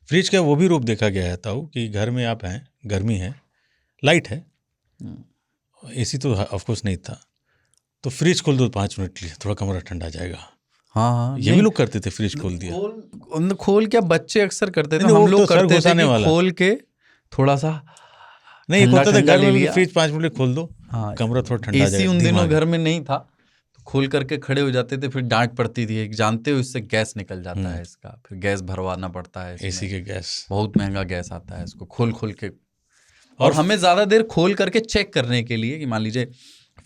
Fridge का वो भी रूप देखा गया है ताऊ कि घर में आप हैं, गर्मी है, लाइट है, एसी तो ऑफकोर्स नहीं था, तो फ्रिज खोल दो 5 मिनट के लिए, थोड़ा कमरा ठंडा जाएगा। हाँ, ये भी लोग करते थे, फ्रिज खोल दिया। खोल क्या बच्चे अक्सर करते थे, नहीं, हम वो लोग तो सर करते थे घुसाने कि वाला। खोल के थोड़ा सा नहीं, एक ठंडा होता था ठंडा घर ले में भी लिया। फ्रिज 5 मिनट खोल दो, हाँ, कमरा थोड़ा ठंडा एसी जाएगा। उन दिनों दिमाग घर में नहीं था, तो खोल करके खड़े हो जाते थे, फिर डांट पड़ती थी, जानते हो इससे गैस निकल जाता है इसका, फिर गैस भरवाना पड़ता है इसमें, एसी के गैस बहुत महंगा गैस आता है इसको खोल खोल के। और हमें ज़्यादा देर खोल करके चेक करने के लिए कि मान लीजिए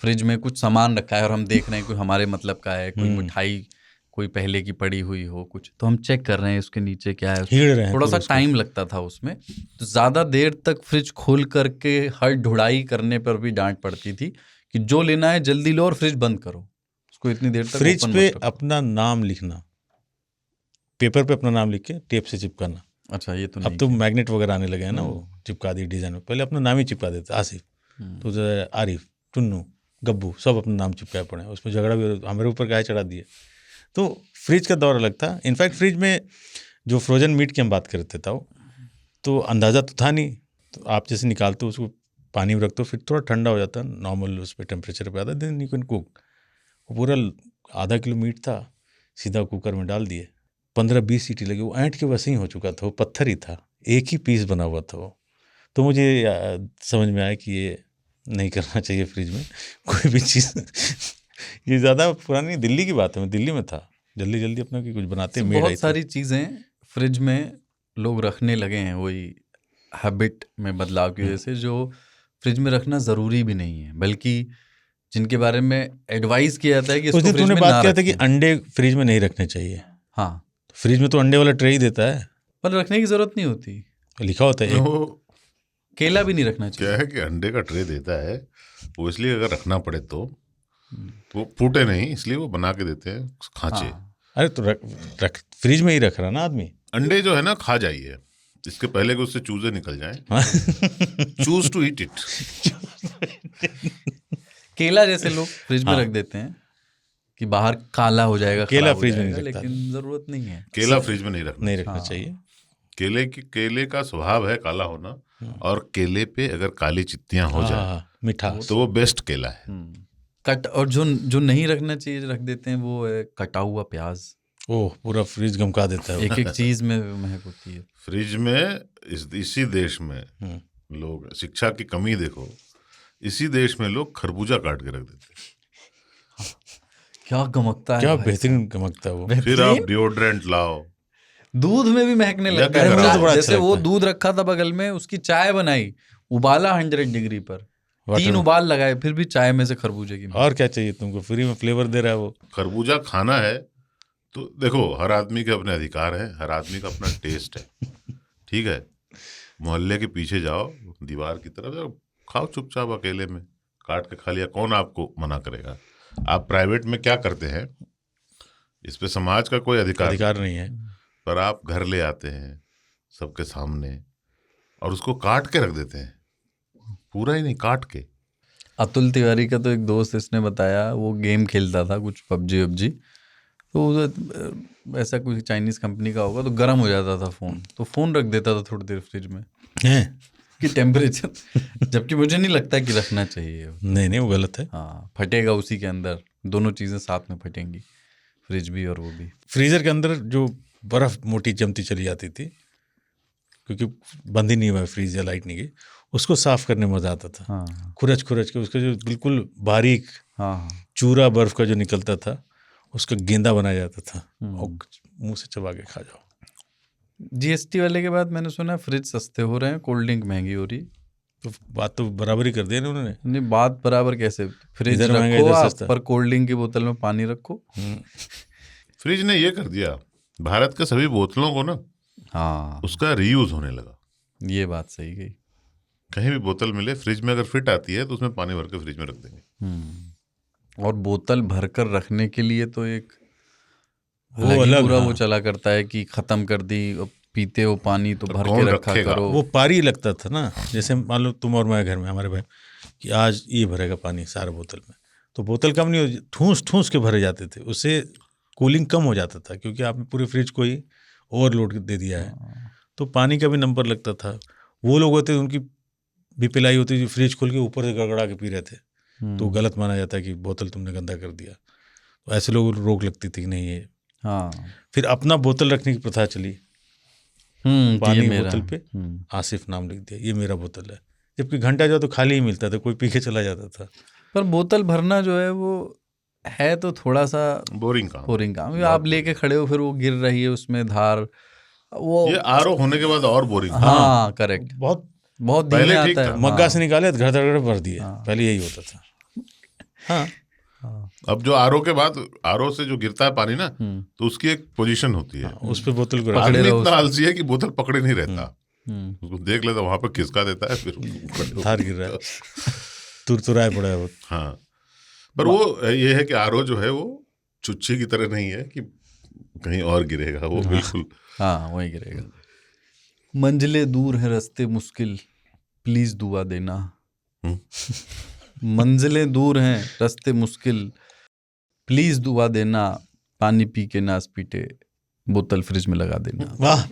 फ्रिज में कुछ सामान रखा है और हम देख रहे हैं कोई हमारे मतलब का है, कोई मिठाई कोई पहले की पड़ी हुई हो कुछ, तो हम चेक कर रहे हैं उसके नीचे क्या है, हिड़ रहे हैं, थोड़ा सा टाइम लगता था उसमें। तो ज़्यादा देर तक फ्रिज खोल करके हर ढुड़ाई करने पर भी डांट पड़ती थी कि जो लेना है जल्दी लो और फ्रिज बंद करो, उसको इतनी देर तक फ्रिज ओपन पे मत रखो। अपना नाम लिखना, पेपर पे अपना नाम लिख के टेप से चिपकाना। अच्छा, ये तो अब नहीं तो किया। मैग्नेट वगैरह आने लगे हैं ना, वो चिपका दी डिजाइन में, पहले अपना नाम ही चिपका देते। आसिफ, तो आरिफ, टुन्नू, गब्बू, सब अपना नाम चिपकाए पड़े। उसमें झगड़ा भी हमारे ऊपर गाय चढ़ा दिए। तो फ्रिज का दौर अलग था। इनफैक्ट फ्रिज में जो फ्रोजन मीट की हम बात करते थे तो अंदाज़ा तो था नहीं, तो आप जैसे निकालते हो उसको पानी में रखते हो, फिर थोड़ा ठंडा हो जाता, नॉर्मल उस पर टेम्परेचर पे आता, देन यू कैन कुक। वो पूरा आधा किलो मीट था, सीधा कुकर में डाल दिए, 15-20 सीटी लगी, वो ऐंठ के वैसे ही हो चुका था, वो पत्थर ही था, एक ही पीस बना हुआ था वो। तो मुझे समझ में आया कि ये नहीं करना चाहिए फ्रिज में कोई भी चीज़। ये ज़्यादा पुरानी दिल्ली की बात है, मैं दिल्ली में था, जल्दी जल्दी अपना कुछ बनाते, मेड आई बहुत थी। सारी चीज़ें फ्रिज में लोग रखने लगे हैं, वही हैबिट में बदलाव की वजह से, जो फ्रिज में रखना ज़रूरी भी नहीं है, बल्कि जिनके बारे में एडवाइस किया जाता है कि उस इसको दिन फ्रिज तूने में बात ना किया था कि रखें। अंडे फ्रिज में नहीं रखने चाहिए। हाँ, फ्रिज में तो अंडे वाला ट्रे ही देता है, पर रखने की ज़रूरत नहीं होती, लिखा होता है एक। वो केला भी नहीं रखना क्या चाहिए। है कि अंडे का ट्रे देता है वो इसलिए, अगर रखना पड़े तो वो फूटे नहीं, इसलिए वो बना के देते हैं खांचे। हाँ, अरे तो रख फ्रिज में ही रख रहा ना आदमी। अंडे जो है ना खा जाइए, इसके पहले कि उससे चूजे निकल जाएं। Choose to eat it. केला जैसे लोग फ्रिज में रख देते हैं कि बाहर काला हो जाएगा, केला खराब हो फ्रिज में जाएगा, नहीं रखता। लेकिन ज़रूरत नहीं है। केला फ्रिज में नहीं रखना। नहीं रखना चाहिए। केले का स्वभाव है काला होना, और केले पे अगर काली चित्तियां हो जाए मीठा, तो वो बेस्ट केला है। कट, और जो नहीं रखना चाहिए रख देते हैं, वो है कटा हुआ प्याज। ओह, पूरा फ्रिज गमका देता है। एक एक चीज में महक होती है फ्रिज में इसी देश में लोग, शिक्षा की कमी देखो, इसी देश में लोग खरबूजा काट के रख देते हैं। क्या गमकता है, क्या बेहतरीन गमकता है वो। फिर आप डिओड्रेंट लाओ, दूध में भी महकने या लगता क्या है। करा? तो बड़ा जैसे अच्छा वो लगता है। दूध रखा था बगल में, उसकी चाय बनाई, उबाला 100 डिग्री पर, 3 उबाल लगाए, फिर भी चाय में से खरबूजे की। और क्या चाहिए तुमको, फ्री में फ्लेवर दे रहा है वो। खरबूजा खाना है तो देखो, हर आदमी के अपने अधिकार है, हर आदमी का अपना टेस्ट है, ठीक है। मोहल्ले के पीछे जाओ, दीवार की तरफ जाओ, खाओ चुपचाप, अकेले में काट के खा लिया, कौन आपको मना करेगा। आप प्राइवेट में क्या करते हैं, इस पे समाज का कोई अधिकार नहीं है, पर आप घर ले आते हैं सबके सामने और उसको काट के रख देते हैं, पूरा ही नहीं, काट के। अतुल तिवारी का तो एक दोस्त, इसने बताया, वो गेम खेलता था कुछ पबजी, तो ऐसा कुछ चाइनीज कंपनी का होगा, तो गर्म हो जाता था फ़ोन, तो फ़ोन रख देता था थोड़ी देर फ्रिज में कि टेम्परेचर, जबकि मुझे नहीं लगता कि रखना चाहिए। नहीं, वो गलत है। हाँ, फटेगा उसी के अंदर, दोनों चीज़ें साथ में फटेंगी, फ्रिज भी और वो भी। फ्रीजर के अंदर जो बर्फ़ मोटी जमती चली जाती थी, क्योंकि बंद ही नहीं हुआ फ्रीज या लाइट नहीं गई, उसको साफ करने में मज़ा आता था। हाँ, खुरच के उसका जो बिल्कुल बारीक हाँ, चूरा बर्फ़ का जो निकलता था, उसका गेंदा बनाया जाता था और मुंह से चबा के खा जाओ। जीएसटी वाले के बाद मैंने सुना फ्रिज सस्ते हो रहे हैं, कोल्ड ड्रिंक महंगी हो रही। तो बात तो बराबर ही कर दिया ना उन्होंने। नहीं, बात बराबर कैसे, फ्रिज इधर महंगा, रखो इधर आप, सस्ता। पर कोल्ड ड्रिंक की बोतल में पानी रखो। फ्रिज ने ये कर दिया, भारत के सभी बोतलों को ना, हाँ, उसका रीयूज होने लगा। ये बात सही गई। कहीं भी बोतल मिले, फ्रिज में अगर फिट आती है तो उसमें पानी भर के फ्रिज में रख देंगे। और बोतल भरकर रखने के लिए तो एक वो अलग ही अलग, पूरा हाँ। वो चला करता है कि खत्म कर दी, अब पीते हो पानी तो भर के कौन रखा रखेगा? करो। वो पारी लगता था ना, जैसे मान लो तुम और मैं घर में, हमारे भाई, कि आज ये भरेगा पानी सारा बोतल में, तो बोतल कम नहीं हो, ठूस के भरे जाते थे, उससे कूलिंग कम हो जाता था, क्योंकि आपने पूरे फ्रिज को ही ओवरलोड दे दिया है, तो पानी का भी नंबर लगता था। वो लोग होते उनकी भी पिलाई होती थी, फ्रिज खोल के ऊपर से गड़गड़ा के पी रहे थे, तो गलत माना जाता है कि बोतल तुमने गंदा कर दिया। तो ऐसे लोगों को रोक लगती थी कि नहीं ये। हाँ फिर अपना बोतल रखने की प्रथा चली, कि पानी ये मेरा बोतल पे आसिफ नाम लिख दिया, ये मेरा बोतल है। जबकि घंटा जाओ तो खाली ही मिलता था, कोई पी के चला जाता था। पर बोतल भरना जो है वो है तो थोड़ा सा बोरिंग काम आप लेके खड़े हो, फिर वो गिर रही है उसमें धार, वो ये आरओ होने के बाद और बोरिंग। हाँ करेक्ट, बहुत बहुत धीमे पहले ठीक आता है। था। मग्गा से निकाले घर घर भर दिए, पहले यही होता था। हाँ अब जो आरओ के बाद, आरओ से जो गिरता है पानी ना, तो उसकी एक पोजीशन होती है, उस पे बोतल को आदमी रहो इतना आलसी है कि बोतल पकड़े नहीं रहता, हम्म, उसको देख लेता वहां पे खिसका देता है, फिर धार गिर रहा है, तुरतुराए पड़ा है वो। हाँ, पर वो ये है कि आरओ जो है वो चुच्छी की तरह नहीं है कि कहीं और गिरेगा, वो बिल्कुल हाँ वही गिरेगा। मंजिलें दूर हैं रास्ते मुश्किल, प्लीज दुआ देना। मंजिलें दूर हैं रास्ते मुश्किल, प्लीज दुआ देना। पानी पी के नास पीटे, बोतल फ्रिज में लगा देना। वाह